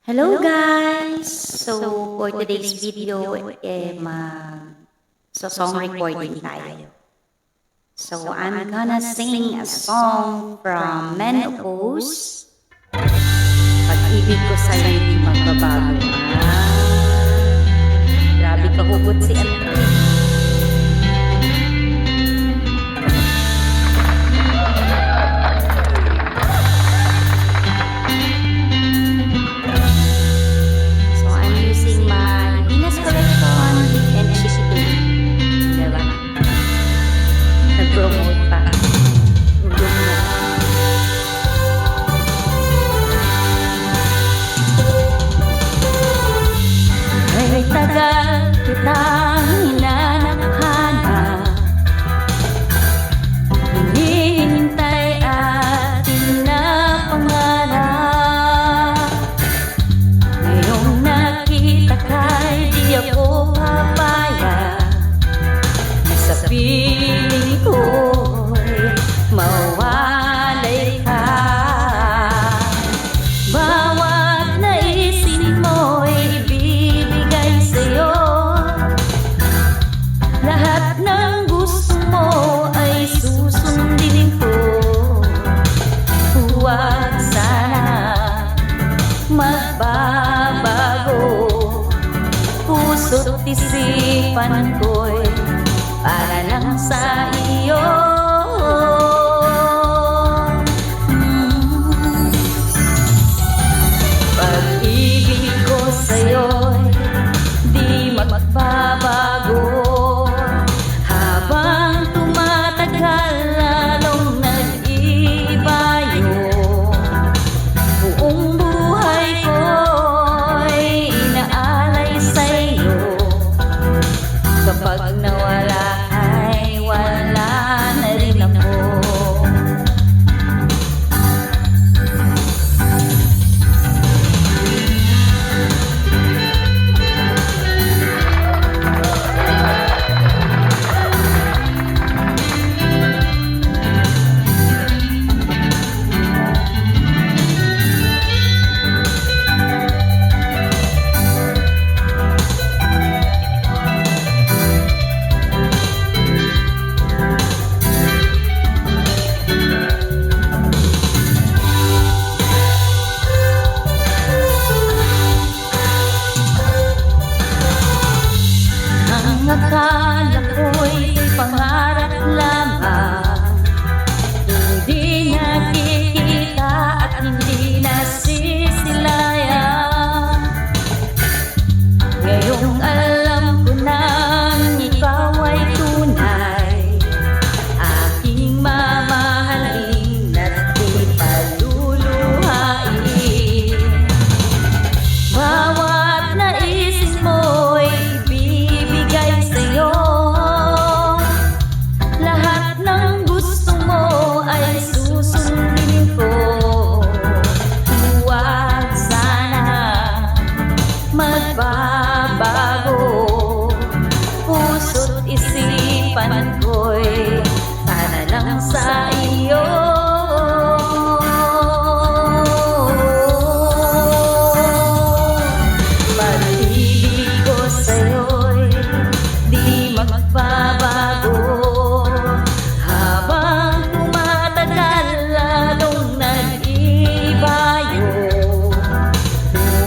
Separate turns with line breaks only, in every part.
Hello guys! So for today's video, song recording tayo. So I'm gonna sing a song from Menopause. Pag-ibig ko sa'yo di magbabago. Grabe kahugot si Andre. Promote pa. Ay tagal kitang hinanakhanap, hinihintay at pinapangarap. Ngayong nakita ka'y di ako papayag, sa piling ko'y mawalay ka. Bawat naisin mo'y ibibigay sa'yo, lahat ng gusto mo ay susundin ko. Huwag sana magbabago, puso't isipan ko'y para lang sa iyo. Pag-ibig ko sa'yo'y di magbabago, habang tumatagal lalong nag-iba yun. Buong buhay ko'y inaalay sa'yo, kapag nawala ay wala na rin ako. Akala ko'y pangarap lamang, hindi nakikita at hindi nasisilayan. Ngayong alam ko nang ikaw ay tunay, aking mamahalin at di paluluhain. Bawat naisin mo'y ibibigay sa'yo, lahat ng gusto mo ay susundin ko. Huwag sana magbabago, puso't isipan ko'y para lang sa iyo. Pag-ibig ko sa'yo'y di magbabago, habang tumatagal lalong nag-iba yun.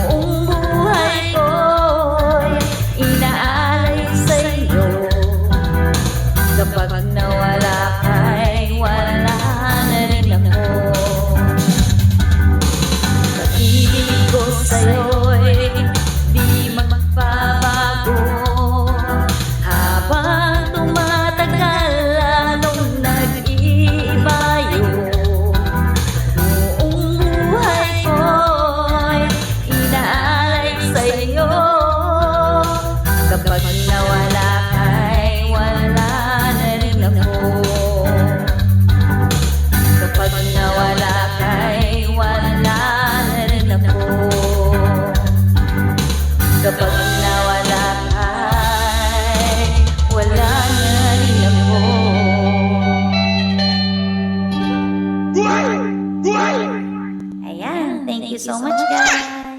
Buong buhay ko'y inaalay sa'yo, kapag nawala ka'y wala na rin ako. Pag-ibig ko sa'yo'y di magbabago, habang tumatagal lalong nag-iba yun. Buong buhay ko'y inaalay sa'yo, kapag nawala ka'y wala na rin ako. Kapag nawala ka'y wala na rin ako. Kapag nawala ka'y wala na rin ako. Ayan, thank you so much guys.